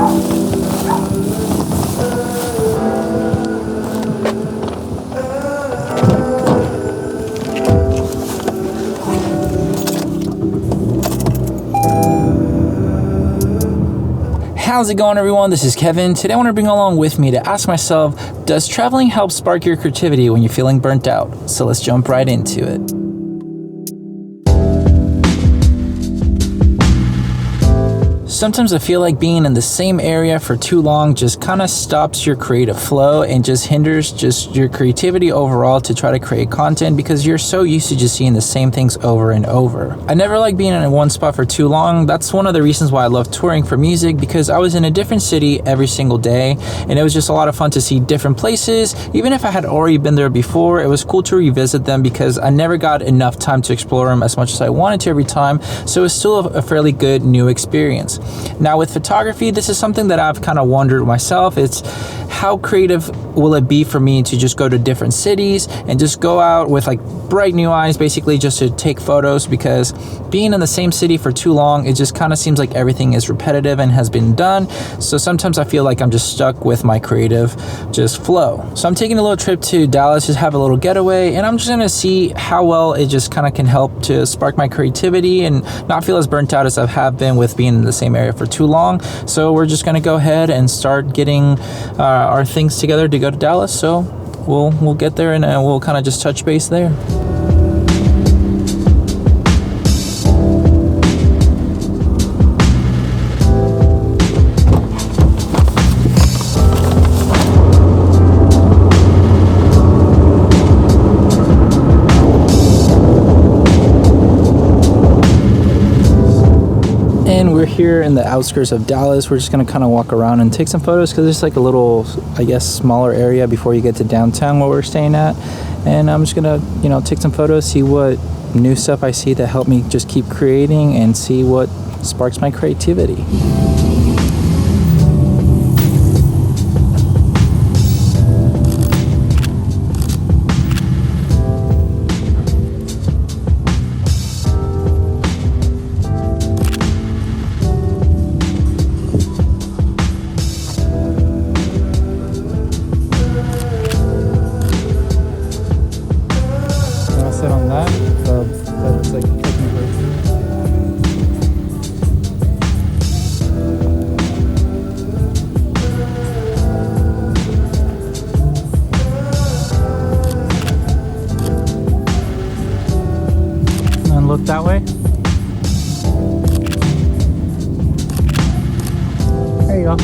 How's it going, everyone? This is Kevin. Today I want to bring along with me to ask myself, does traveling help spark your creativity when you're feeling burnt out? So let's jump right into it. Sometimes I feel like being in the same area for too long just kind of stops your creative flow and just hinders just your creativity overall to try to create content because you're so used to just seeing the same things over and over. I never like being in one spot for too long. That's one of the reasons why I love touring for music, because I was in a different city every single day and it was just a lot of fun to see different places. Even if I had already been there before, it was cool to revisit them because I never got enough time to explore them as much as I wanted to every time. So it was still a fairly good new experience. Now with photography, this is something that I've kind of wondered myself. It's how creative will it be for me to just go to different cities and just go out with like bright new eyes, basically just to take photos, because being in the same city for too long, it just kind of seems like everything is repetitive and has been done. So sometimes I feel like I'm just stuck with my creative just flow. So I'm taking a little trip to Dallas, just have a little getaway, and I'm just gonna see how well it just kind of can help to spark my creativity and not feel as burnt out as I have been with being in the same area for too long. So we're just gonna go ahead and start getting our things together to go to Dallas. So we'll get there and we'll kind of just touch base there. And we're here in the outskirts of Dallas. We're just gonna kind of walk around and take some photos because it's like a little, I guess, smaller area before you get to downtown where we're staying at. And I'm just gonna, take some photos, see what new stuff I see that help me just keep creating and see what sparks my creativity. On that, that's like and look that way. There you go.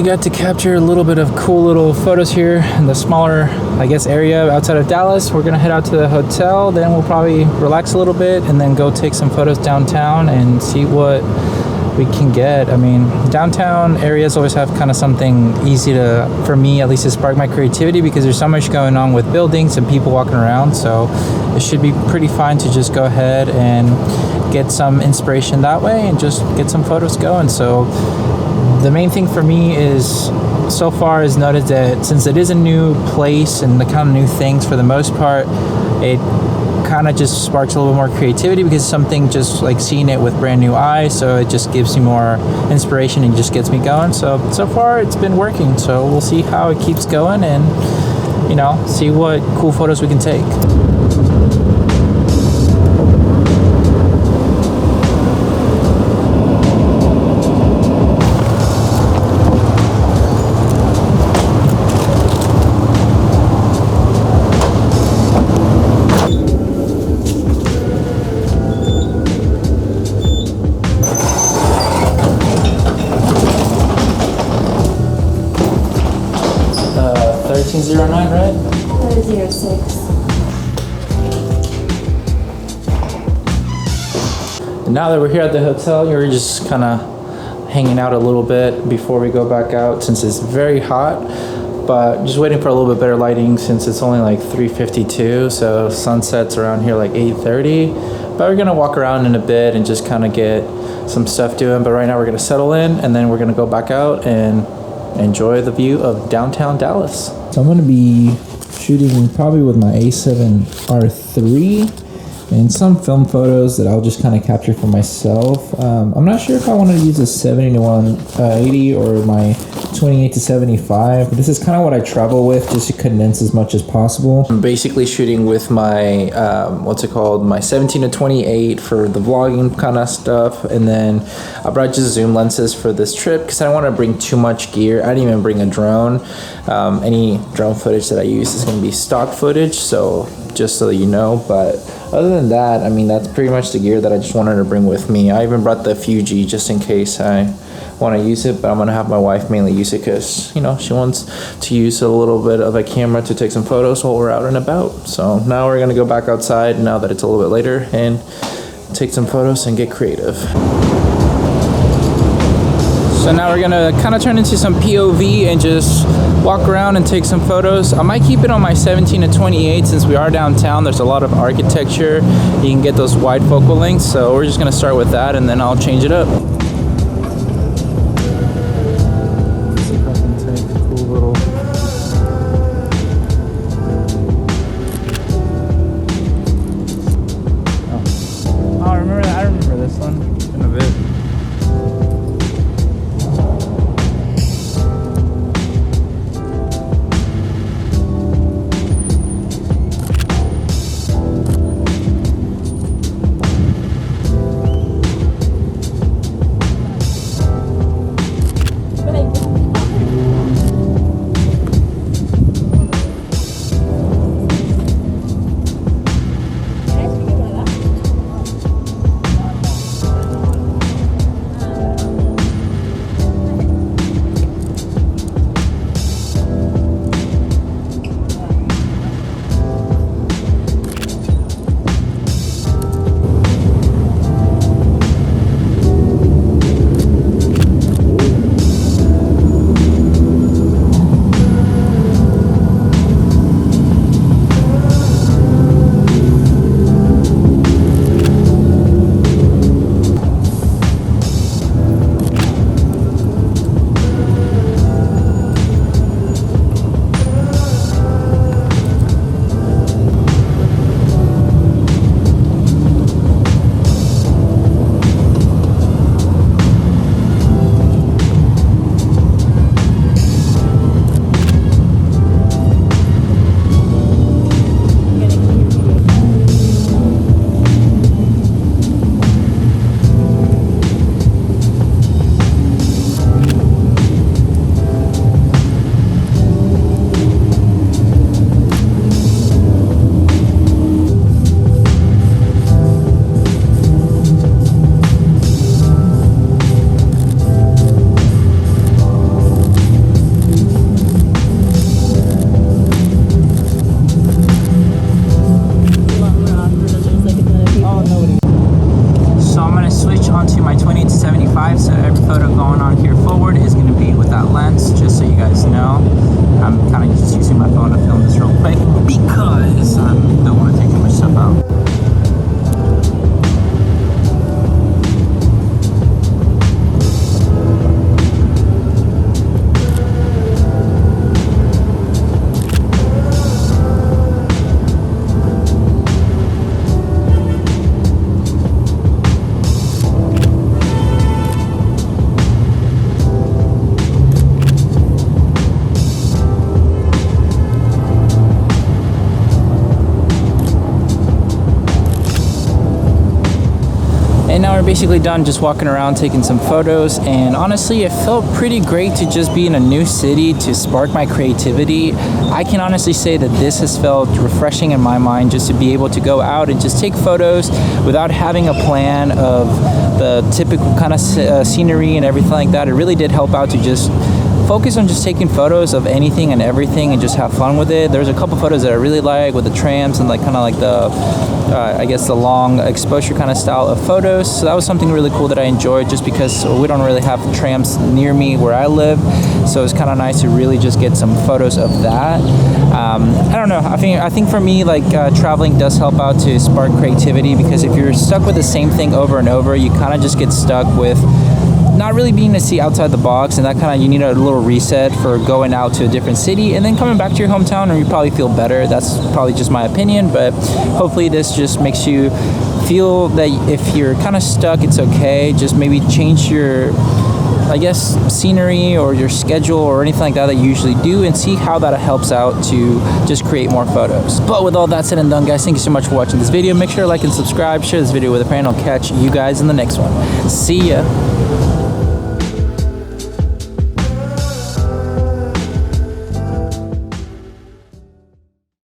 we got to capture a little bit of cool little photos here in the smaller, I guess, area outside of Dallas. We're gonna head out to the hotel, then we'll probably relax a little bit and then go take some photos downtown and see what we can get. I mean, downtown areas always have kind of something easy to, for me at least, to spark my creativity, because there's so much going on with buildings and people walking around. So it should be pretty fine to just go ahead and get some inspiration that way and just get some photos going. So the main thing for me is, so far, is noted that since it is a new place and the kind of new things, for the most part, it kind of just sparks a little bit more creativity, because something just like seeing it with brand new eyes, so it just gives me more inspiration and just gets me going. So far it's been working, so we'll see how it keeps going and, you know, see what cool photos we can take. Right? 06. Now that we're here at the hotel, we're just kind of hanging out a little bit before we go back out, since it's very hot, but just waiting for a little bit better lighting since it's only like 3:52, so sunset's around here like 8:30. But we're gonna walk around in a bit and just kind of get some stuff doing. But right now we're gonna settle in, and then we're gonna go back out and enjoy the view of downtown Dallas. So I'm gonna be shooting probably with my A7R3 and some film photos that I'll just kind of capture for myself. I'm not sure if I want to use a 70 to 180 or my 28 to 75, but this is kind of what I travel with, just to condense as much as possible. I'm basically shooting with my my 17 to 28 for the vlogging kind of stuff, and then I brought just zoom lenses for this trip because I don't want to bring too much gear. I didn't even bring a drone. Any drone footage that I use is going to be stock footage, so just so you know. But other than that, I mean, that's pretty much the gear that I just wanted to bring with me. I even brought the Fuji just in case I want to use it, but I'm going to have my wife mainly use it because, you know, she wants to use a little bit of a camera to take some photos while we're out and about. So now we're going to go back outside now that it's a little bit later and take some photos and get creative. So now we're gonna kind of turn into some POV and just walk around and take some photos. I might keep it on my 17 to 28 since we are downtown. There's a lot of architecture. You can get those wide focal lengths. So we're just gonna start with that and then I'll change it up. See if I can take a cool little... Oh, I remember that. I remember this one. It's been a bit. And now we're basically done just walking around taking some photos, and honestly it felt pretty great to just be in a new city to spark my creativity. I can honestly say that this has felt refreshing in my mind, just to be able to go out and just take photos without having a plan of the typical kind of scenery and everything like that. It really did help out to just focus on just taking photos of anything and everything and just have fun with it. There's a couple photos that I really like with the trams and like kind of like the I guess the long exposure kind of style of photos. So that was something really cool that I enjoyed, just because we don't really have trams near me where I live, so it's kind of nice to really just get some photos of that. I don't know, I think for me, like traveling does help out to spark creativity, because if you're stuck with the same thing over and over, you kind of just get stuck with not really being to see outside the box, and that kind of, you need a little reset for going out to a different city and then coming back to your hometown, and you probably feel better. That's probably just my opinion, but hopefully this just makes you feel that if you're kind of stuck, it's okay. Just maybe change your, I guess, scenery or your schedule or anything like that you usually do, and see how that helps out to just create more photos. But with all that said and done, guys, thank you so much for watching this video. Make sure to like and subscribe, share this video with a friend. I'll catch you guys in the next one. See ya.